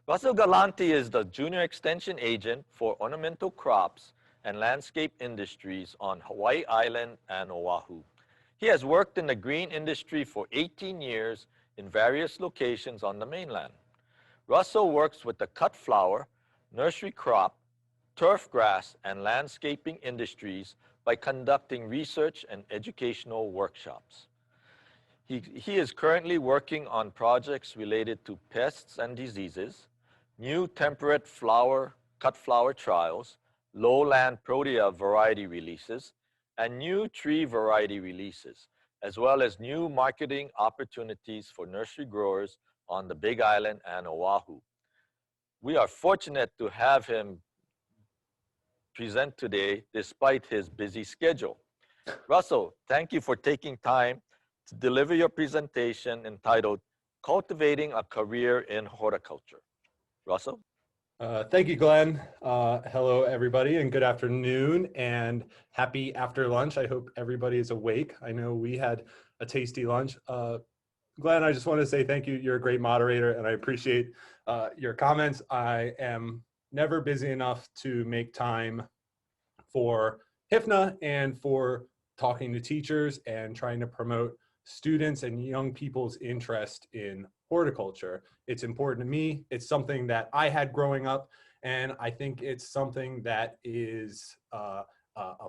Russell Galanti is the Junior Extension Agent for Ornamental Crops and Landscape Industries on Hawaii Island and Oahu. He has worked in the green industry for 18 years in various locations on the mainland. Russell works with the cut flower, nursery crop, turf grass, and landscaping industries by conducting research and educational workshops. He is currently working on projects related to pests and diseases, new temperate cut flower trials, lowland protea variety releases, and new tree variety releases, as well as new marketing opportunities for nursery growers on the Big Island and Oahu. We are fortunate to have him present today despite his busy schedule. Russell, thank you for taking time to deliver your presentation entitled Cultivating a Career in Horticulture. Russell? Thank you, Glenn. Hello, everybody, and good afternoon, and happy after lunch. I hope everybody is awake. I know we had a tasty lunch. Glenn, I just want to say thank you. You're a great moderator, and I appreciate your comments. I am never busy enough to make time for HFNA and for talking to teachers and trying to promote students and young people's interest in horticulture. It's important to me. It's something that I had growing up, and I think it's something that is a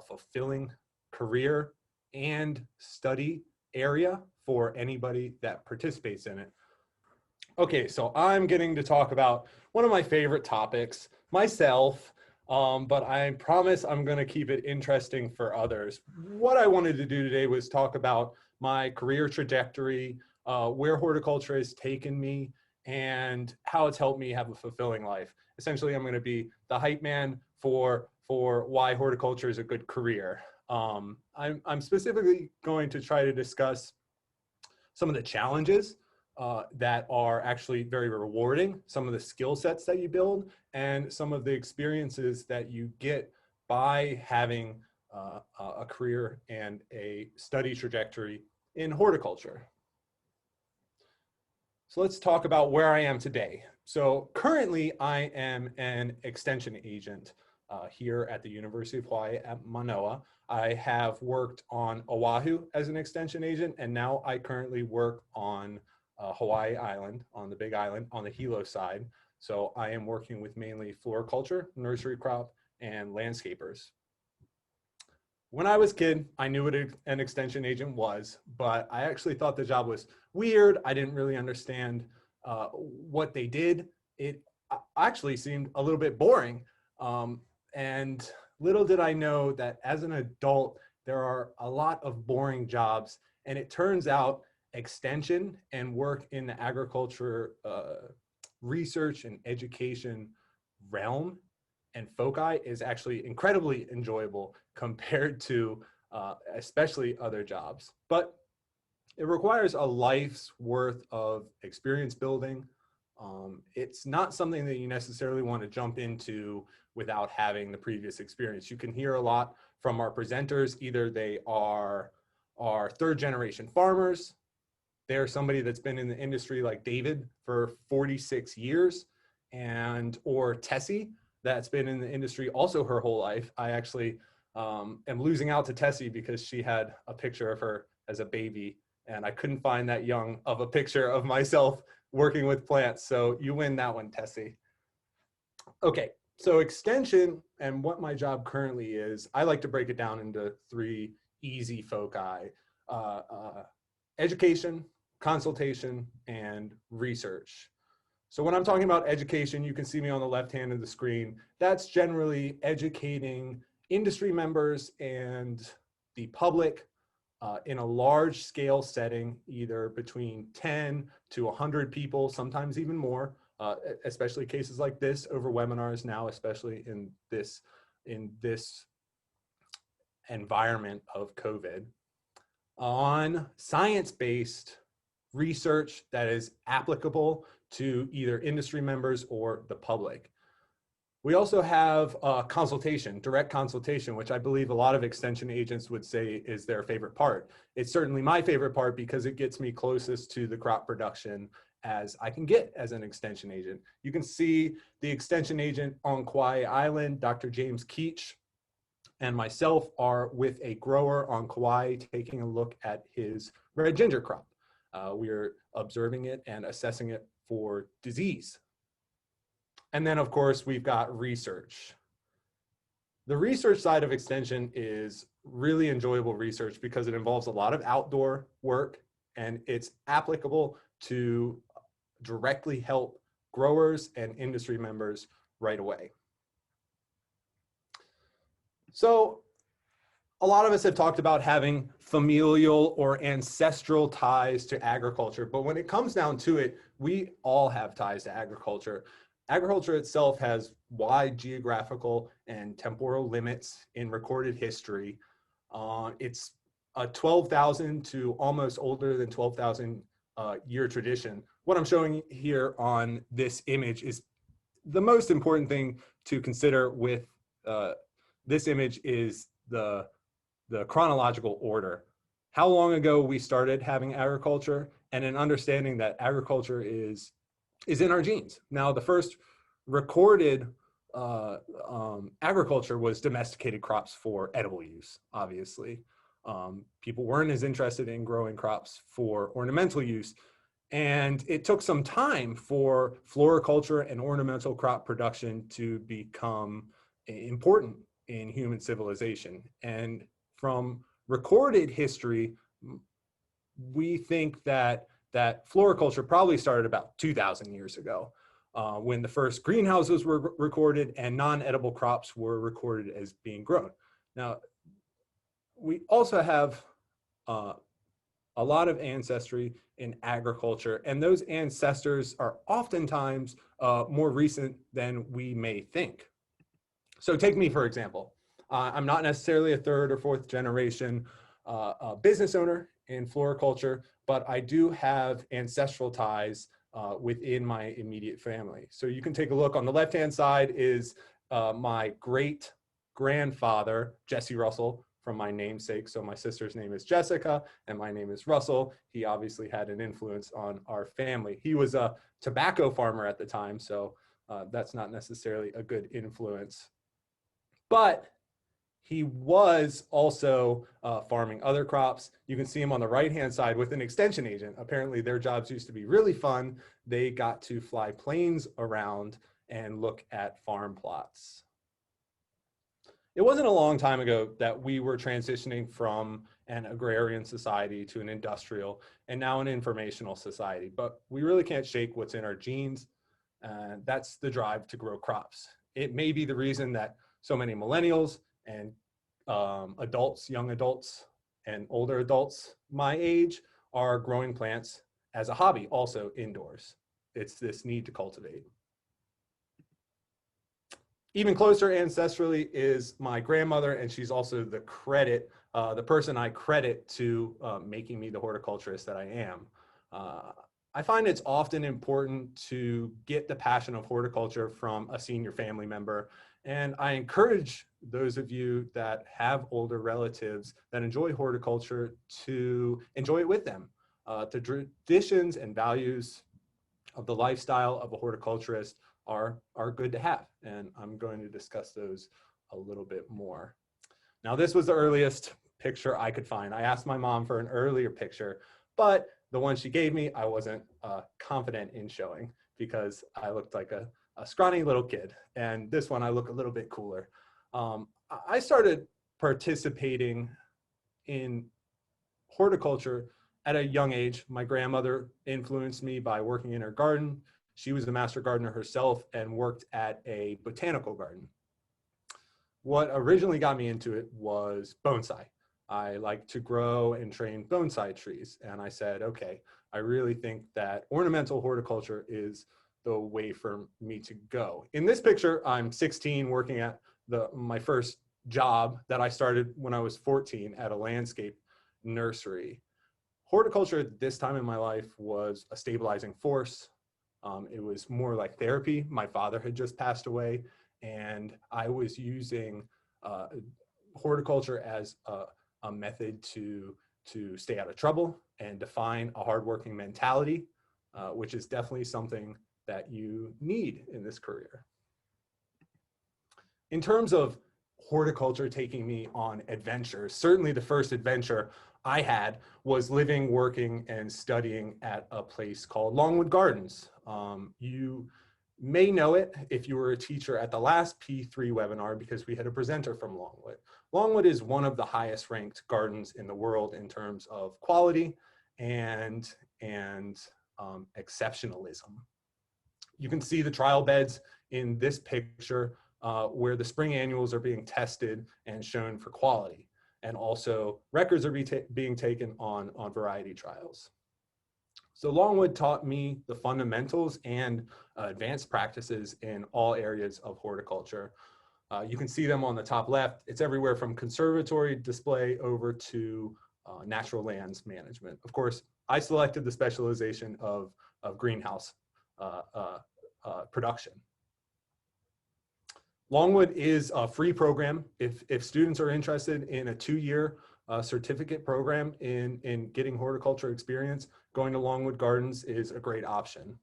fulfilling career and study area for anybody that participates in it. Okay, so I'm getting to talk about one of my favorite topics myself, but I promise I'm going to keep it interesting for others. What I wanted to do today was talk about my career trajectory, where horticulture has taken me, and how it's helped me have a fulfilling life. Essentially, I'm going to be the hype man for why horticulture is a good career. I'm specifically going to try to discuss some of the challenges that are actually very rewarding, some of the skill sets that you build, and some of the experiences that you get by having a career and a study trajectory in horticulture. So let's talk about where I am today. So currently I am an extension agent here at the University of Hawaii at Manoa. I have worked on Oahu as an extension agent, and now I currently work on Hawaii Island, on the Big Island, on the Hilo side. So I am working with mainly floriculture, nursery crop, and landscapers. When I was a kid, I knew what an extension agent was, but I actually thought the job was weird. I didn't really understand what they did. It actually seemed a little bit boring. And little did I know that as an adult, there are a lot of boring jobs. And it turns out extension and work in the agriculture research and education realm and foci is actually incredibly enjoyable compared to especially other jobs. But it requires a life's worth of experience building. It's not something that you necessarily want to jump into without having the previous experience. You can hear a lot from our presenters. Either they are third generation farmers, they're somebody that's been in the industry like David for 46 years, or Tessie, that's been in the industry also her whole life. I actually am losing out to Tessie because she had a picture of her as a baby, and I couldn't find that young of a picture of myself working with plants. So you win that one, Tessie. Okay, so extension and what my job currently is, I like to break it down into three easy foci: education, consultation, and research. So when I'm talking about education, you can see me on the left hand of the screen. That's generally educating industry members and the public in a large scale setting, either between 10 to 100 people, sometimes even more, especially cases like this over webinars now, especially in this environment of COVID, on science-based research that is applicable to either industry members or the public. We also have consultation, direct consultation, which I believe a lot of extension agents would say is their favorite part. It's certainly my favorite part because it gets me closest to the crop production as I can get as an extension agent. You can see the extension agent on Kauai Island, Dr. James Keach, and myself are with a grower on Kauai taking a look at his red ginger crop. We're observing it and assessing it for disease. And then of course, we've got research. The research side of extension is really enjoyable research because it involves a lot of outdoor work and it's applicable to directly help growers and industry members right away. So a lot of us have talked about having familial or ancestral ties to agriculture, but when it comes down to it, we all have ties to agriculture. Agriculture itself has wide geographical and temporal limits in recorded history. It's a 12,000 to almost older than 12,000 year tradition. What I'm showing here on this image is the most important thing to consider with this image is the chronological order. How long ago we started having agriculture, and an understanding that agriculture is in our genes. Now, the first recorded agriculture was domesticated crops for edible use, obviously. People weren't as interested in growing crops for ornamental use, and it took some time for floriculture and ornamental crop production to become important in human civilization. And from recorded history, we think that floriculture probably started about 2,000 years ago, when the first greenhouses were recorded and non-edible crops were recorded as being grown. Now, we also have a lot of ancestry in agriculture, and those ancestors are oftentimes more recent than we may think. So take me, for example. I'm not necessarily a third or fourth generation business owner in floriculture, but I do have ancestral ties within my immediate family. So you can take a look. On the left-hand side is my great grandfather, Jesse Russell, from my namesake. So my sister's name is Jessica and my name is Russell. He obviously had an influence on our family. He was a tobacco farmer at the time, so that's not necessarily a good influence. But he was also farming other crops. You can see him on the right-hand side with an extension agent. Apparently their jobs used to be really fun. They got to fly planes around and look at farm plots. It wasn't a long time ago that we were transitioning from an agrarian society to an industrial and now an informational society, but we really can't shake what's in our genes. That's the drive to grow crops. It may be the reason that so many millennials and adults, young adults and older adults my age are growing plants as a hobby also indoors. It's this need to cultivate. Even closer ancestrally is my grandmother, and she's also the person I credit to making me the horticulturist that I am. I find it's often important to get the passion of horticulture from a senior family member, and I encourage those of you that have older relatives that enjoy horticulture to enjoy it with them. The traditions and values of the lifestyle of a horticulturist are good to have, and I'm going to discuss those a little bit more. Now, this was the earliest picture I could find. I asked my mom for an earlier picture, but the one she gave me I wasn't confident in showing because I looked like a scrawny little kid, and this one I look a little bit cooler. I started participating in horticulture at a young age. My grandmother influenced me by working in her garden. She was a master gardener herself and worked at a botanical garden. What originally got me into it was bonsai. I like to grow and train bonsai trees. And I said, okay, I really think that ornamental horticulture is the way for me to go. In this picture, I'm 16 working at my first job that I started when I was 14 at a landscape nursery. Horticulture at this time in my life was a stabilizing force. It was more like therapy. My father had just passed away, and I was using horticulture as a method to stay out of trouble and define a hardworking mentality. which is definitely something that you need in this career. In terms of horticulture taking me on adventures, certainly the first adventure I had was living, working, and studying at a place called Longwood Gardens. You may know it if you were a teacher at the last P3 webinar because we had a presenter from Longwood. Longwood is one of the highest ranked gardens in the world in terms of quality and exceptionalism. You can see the trial beds in this picture where the spring annuals are being tested and shown for quality. And also records are being taken on variety trials. So Longwood taught me the fundamentals and advanced practices in all areas of horticulture. You can see them on the top left. It's everywhere from conservatory display over to natural lands management. Of course, I selected the specialization of greenhouse production. Longwood is a free program. If students are interested in a 2-year certificate program in getting horticulture experience, going to Longwood Gardens is a great option.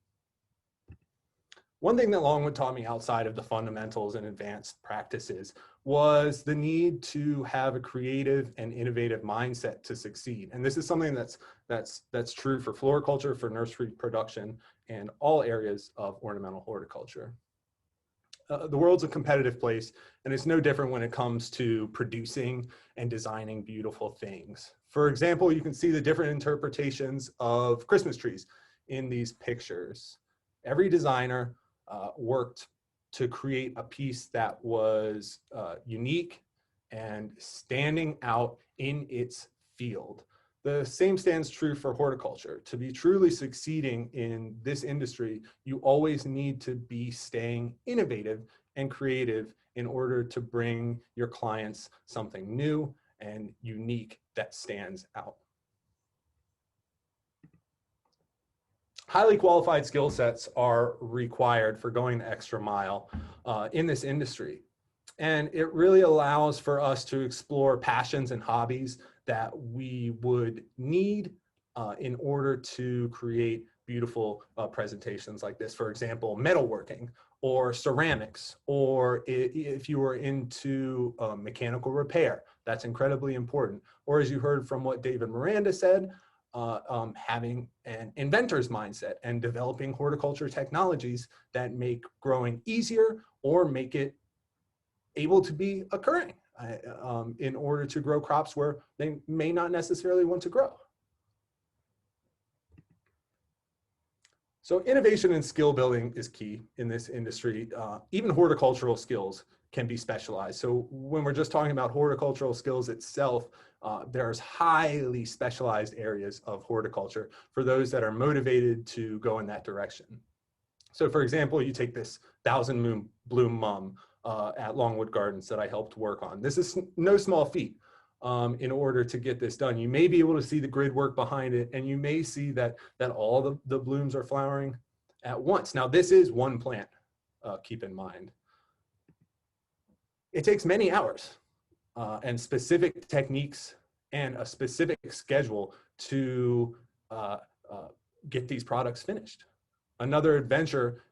One thing that Longwood taught me outside of the fundamentals and advanced practices was the need to have a creative and innovative mindset to succeed. And this is something that's true for floriculture, for nursery production, and all areas of ornamental horticulture. The world's a competitive place, and it's no different when it comes to producing and designing beautiful things. For example, you can see the different interpretations of Christmas trees in these pictures. Every designer worked to create a piece that was unique and standing out in its field. The same stands true for horticulture. To be truly succeeding in this industry, you always need to be staying innovative and creative in order to bring your clients something new and unique that stands out. Highly qualified skill sets are required for going the extra mile in this industry. And it really allows for us to explore passions and hobbies that we would need in order to create beautiful presentations like this. For example, metalworking or ceramics, or if you were into mechanical repair, that's incredibly important. Or as you heard from what David Miranda said, having an inventor's mindset and developing horticulture technologies that make growing easier or make it able to be occurring in order to grow crops where they may not necessarily want to grow. So innovation and skill building is key in this industry. Even horticultural skills can be specialized. So when we're just talking about horticultural skills itself, there's highly specialized areas of horticulture for those that are motivated to go in that direction. So for example, you take this 1,000 bloom mum at Longwood Gardens that I helped work on. This is no small feat in order to get this done. You may be able to see the grid work behind it, and you may see that all the blooms are flowering at once. Now this is one plant, keep in mind. It takes many hours and specific techniques and a specific schedule to get these products finished. Another adventure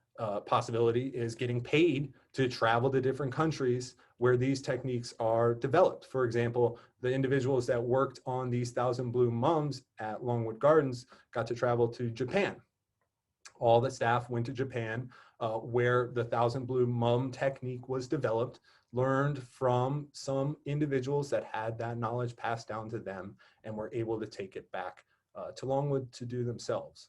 possibility is getting paid to travel to different countries where these techniques are developed. For example, the individuals that worked on these 1,000 bloom mums at Longwood Gardens got to travel to Japan. All the staff went to Japan where the 1,000 bloom mum technique was developed, learned from some individuals that had that knowledge passed down to them and were able to take it back to Longwood to do themselves.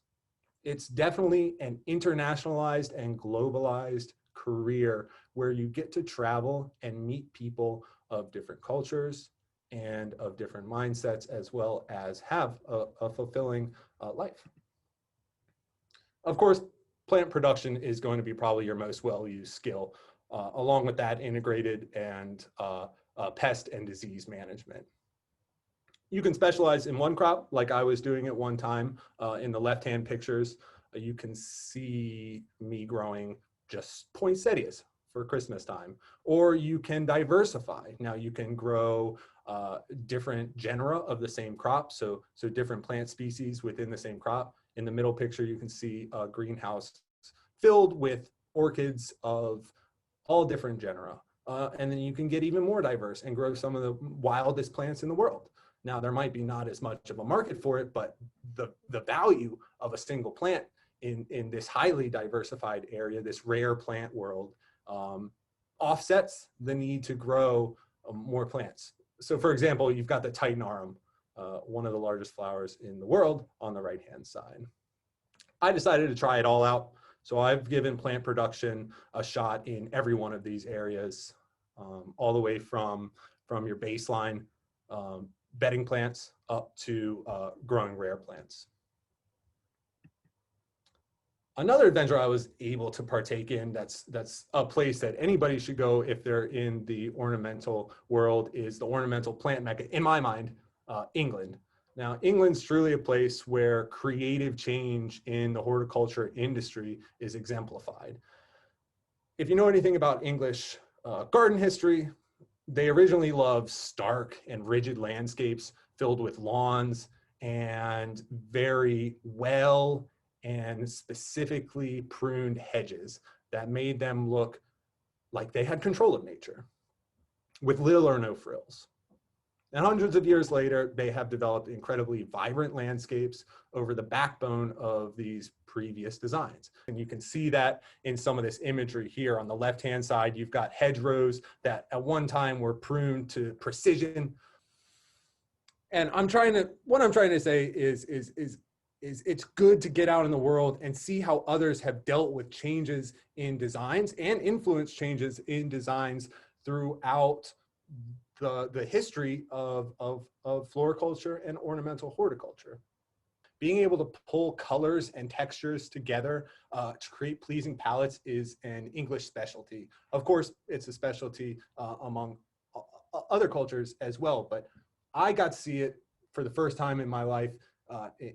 It's definitely an internationalized and globalized career where you get to travel and meet people of different cultures and of different mindsets, as well as have a fulfilling life. Of course, plant production is going to be probably your most well-used skill. Along with that, integrated and pest and disease management. You can specialize in one crop, like I was doing at one time. In the left-hand pictures, you can see me growing just poinsettias for Christmas time. Or you can diversify. Now you can grow different genera of the same crop, so different plant species within the same crop. In the middle picture, you can see a greenhouse filled with orchids of all different genera. And then you can get even more diverse and grow some of the wildest plants in the world. Now, there might be not as much of a market for it, but the value of a single plant in this highly diversified area, this rare plant world, offsets the need to grow more plants. So for example, you've got the Titanarum, one of the largest flowers in the world, on the right-hand side. I decided to try it all out. So I've given plant production a shot in every one of these areas, all the way from your baseline bedding plants up to growing rare plants. Another adventure I was able to partake in that's a place that anybody should go if they're in the ornamental world is the ornamental plant mecca, in my mind, England. Now, England's truly a place where creative change in the horticulture industry is exemplified. If you know anything about English garden history, they originally loved stark and rigid landscapes filled with lawns and very well and specifically pruned hedges that made them look like they had control of nature with little or no frills. And hundreds of years later, they have developed incredibly vibrant landscapes over the backbone of these previous designs. And you can see that in some of this imagery here. On the left-hand side, you've got hedgerows that at one time were pruned to precision. And what I'm trying to say is it's good to get out in the world and see how others have dealt with changes in designs and influence changes in designs throughout the history of floriculture and ornamental horticulture. Being able to pull colors and textures together to create pleasing palettes is an English specialty. Of course, it's a specialty among other cultures as well, but I got to see it for the first time in my life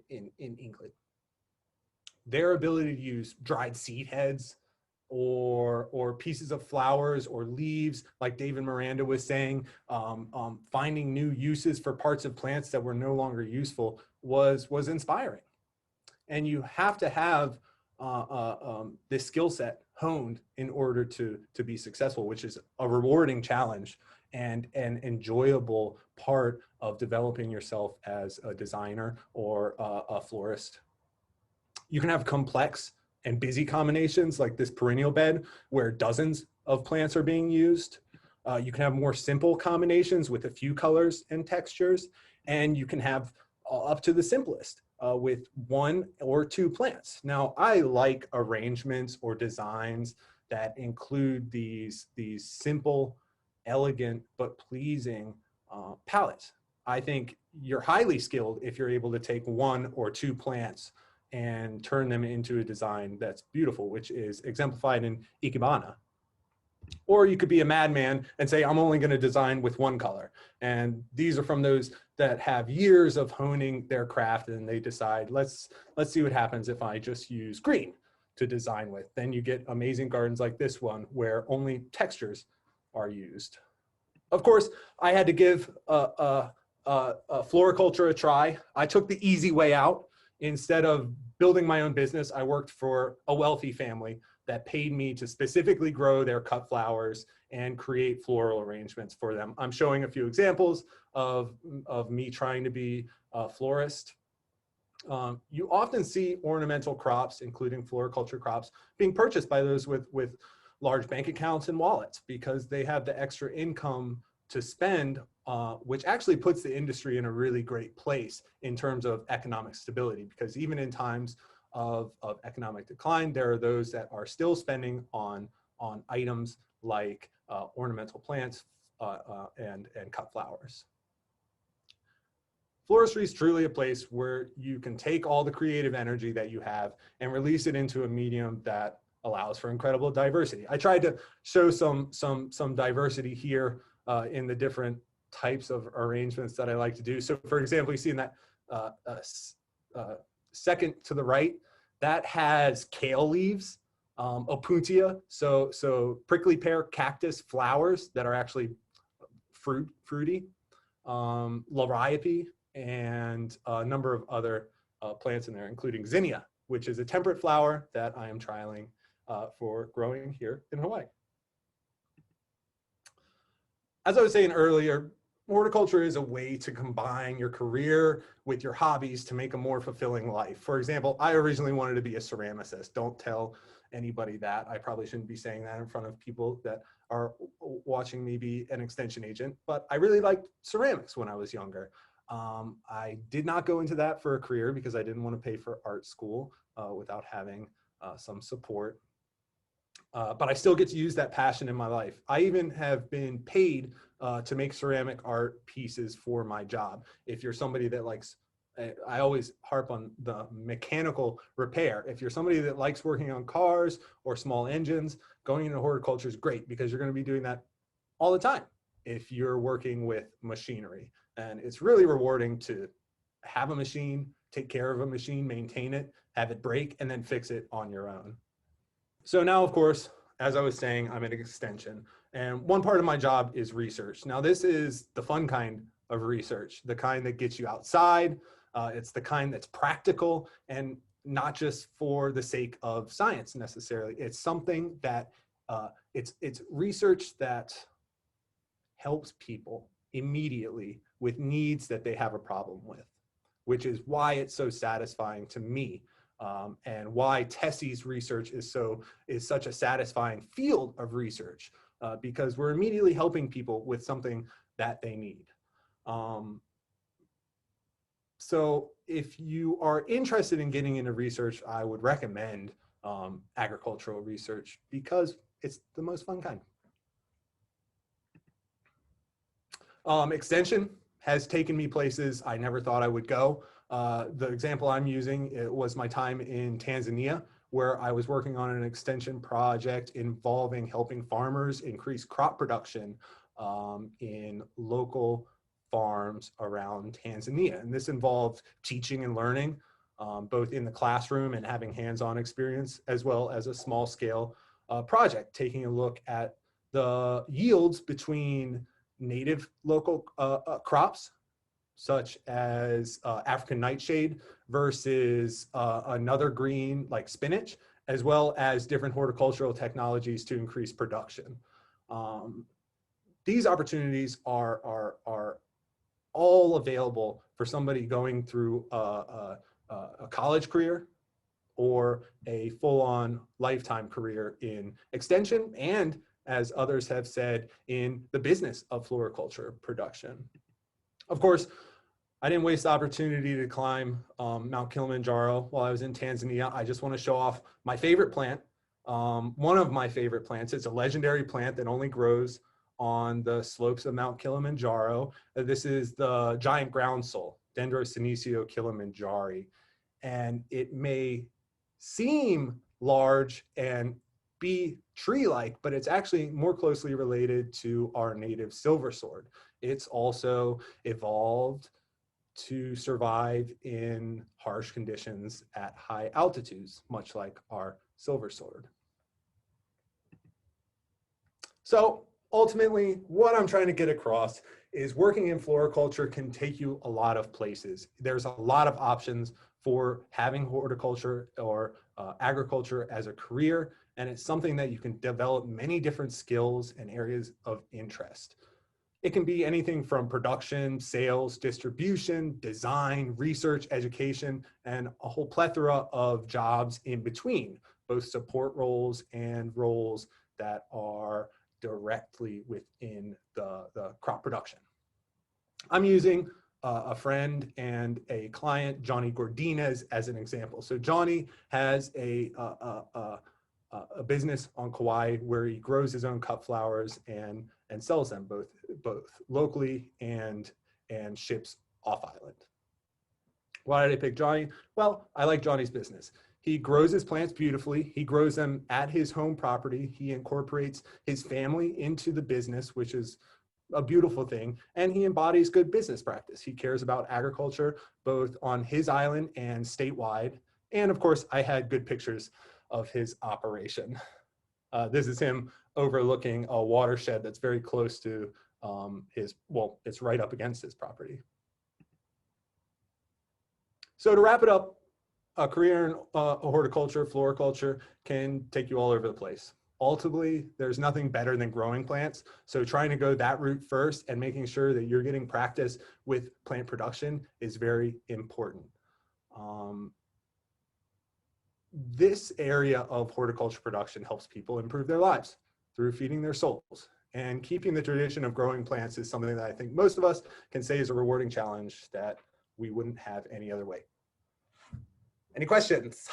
in England. Their ability to use dried seed heads or pieces of flowers or leaves, like David Miranda was saying, finding new uses for parts of plants that were no longer useful was inspiring. And you have to have this skill set honed in order to be successful, which is a rewarding challenge and an enjoyable part of developing yourself as a designer or a florist. You can have complex and busy combinations like this perennial bed where dozens of plants are being used. You can have more simple combinations with a few colors and textures, and you can have up to the simplest with 1 or 2 plants. Now, I like arrangements or designs that include these simple, elegant, but pleasing palettes. I think you're highly skilled if you're able to take 1 or 2 plants and turn them into a design that's beautiful, which is exemplified in Ikebana. Or you could be a madman and say, I'm only going to design with 1 color. And these are from those that have years of honing their craft, and they decide, let's see what happens if I just use green to design with. Then you get amazing gardens like this one where only textures are used. Of course, I had to give floriculture a try. I took the easy way out. Instead of building my own business, I worked for a wealthy family that paid me to specifically grow their cut flowers and create floral arrangements for them. I'm showing a few examples of me trying to be a florist. You often see ornamental crops, including floriculture crops, being purchased by those with large bank accounts and wallets because they have the extra income to spend, which actually puts the industry in a really great place in terms of economic stability, because even in times of economic decline, there are those that are still spending on items like ornamental plants and cut flowers. Floristry is truly a place where you can take all the creative energy that you have and release it into a medium that allows for incredible diversity. I tried to show some diversity here in the different types of arrangements that I like to do. So for example, you see in that second to the right, that has kale leaves, opuntia, so prickly pear cactus flowers that are actually fruity, liriope, and a number of other plants in there, including zinnia, which is a temperate flower that I am trialing for growing here in Hawaii. As I was saying earlier, horticulture is a way to combine your career with your hobbies to make a more fulfilling life. For example, I originally wanted to be a ceramicist. Don't tell anybody that. I probably shouldn't be saying that in front of people that are watching me be an extension agent, but I really liked ceramics when I was younger. I did not go into that for a career because I didn't want to pay for art school without having some support. But I still get to use that passion in my life. I even have been paid to make ceramic art pieces for my job. If you're somebody that likes, I always harp on the mechanical repair. If you're somebody that likes working on cars or small engines, going into horticulture is great because you're going to be doing that all the time if you're working with machinery. And it's really rewarding to have a machine, take care of a machine, maintain it, have it break, and then fix it on your own. So now, of course, as I was saying, I'm at extension, and one part of my job is research. Now, this is the fun kind of research, the kind that gets you outside. It's the kind that's practical and not just for the sake of science necessarily. It's something that it's research that helps people immediately with needs that they have a problem with, which is why it's so satisfying to me. And why Tessie's research is such a satisfying field of research, because we're immediately helping people with something that they need. So if you are interested in getting into research, I would recommend agricultural research because it's the most fun kind. Extension has taken me places I never thought I would go. The example I'm using, it was my time in Tanzania, where I was working on an extension project involving helping farmers increase crop production in local farms around Tanzania. And this involved teaching and learning, both in the classroom and having hands-on experience, as well as a small scale project, taking a look at the yields between native local crops, such as African nightshade versus another green like spinach, as well as different horticultural technologies to increase production. These opportunities are all available for somebody going through a college career or a full-on lifetime career in extension, and as others have said, in the business of floriculture production. Of course, I didn't waste the opportunity to climb Mount Kilimanjaro while I was in Tanzania. I just want to show off my favorite plant, one of my favorite plants. It's a legendary plant that only grows on the slopes of Mount Kilimanjaro. This is the giant groundsel, Dendrosenecio kilimanjari. And it may seem large and be tree-like, but it's actually more closely related to our native silver sword. It's also evolved to survive in harsh conditions at high altitudes, much like our silver sword. So ultimately, what I'm trying to get across is working in floriculture can take you a lot of places. There's a lot of options for having horticulture or agriculture as a career, and it's something that you can develop many different skills and areas of interest. It can be anything from production, sales, distribution, design, research, education, and a whole plethora of jobs in between, both support roles and roles that are directly within the crop production. I'm using a friend and a client, Johnny Gordinez, as an example. So Johnny has a business on Kauai where he grows his own cut flowers and sells them both locally and ships off island. Why did I pick Johnny? Well, I like Johnny's business. He grows his plants beautifully. He grows them at his home property. He incorporates his family into the business, which is a beautiful thing. And he embodies good business practice. He cares about agriculture, both on his island and statewide. And of course, I had good pictures of his operation. This is him overlooking a watershed that's very close to it's right up against his property. So to wrap it up, a career in horticulture, floriculture can take you all over the place. Ultimately, there's nothing better than growing plants. So trying to go that route first and making sure that you're getting practice with plant production is very important. This area of horticulture production helps people improve their lives through feeding their souls. And keeping the tradition of growing plants is something that I think most of us can say is a rewarding challenge that we wouldn't have any other way. Any questions?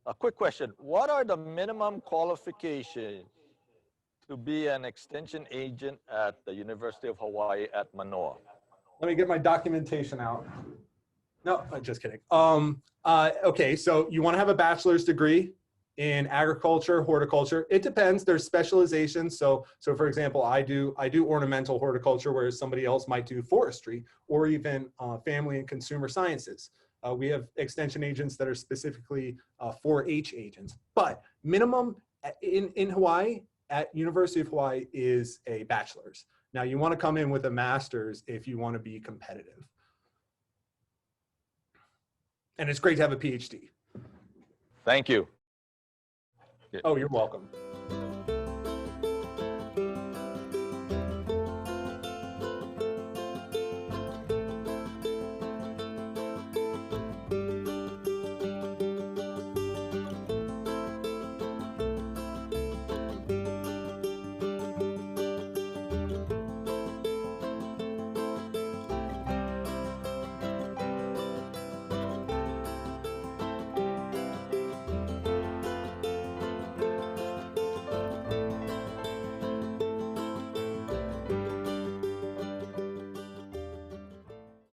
A quick question. What are the minimum qualifications to be an extension agent at the University of Hawaii at Manoa? Let me get my documentation out. No, I'm just kidding. Okay, so you want to have a bachelor's degree in agriculture, horticulture. It depends. There's specializations. So for example, I do ornamental horticulture, whereas somebody else might do forestry or even family and consumer sciences. We have extension agents that are specifically 4-H agents. But minimum in Hawaii, at University of Hawaii, is a bachelor's. Now you want to come in with a master's if you want to be competitive. And it's great to have a PhD. Thank you. Oh, you're welcome.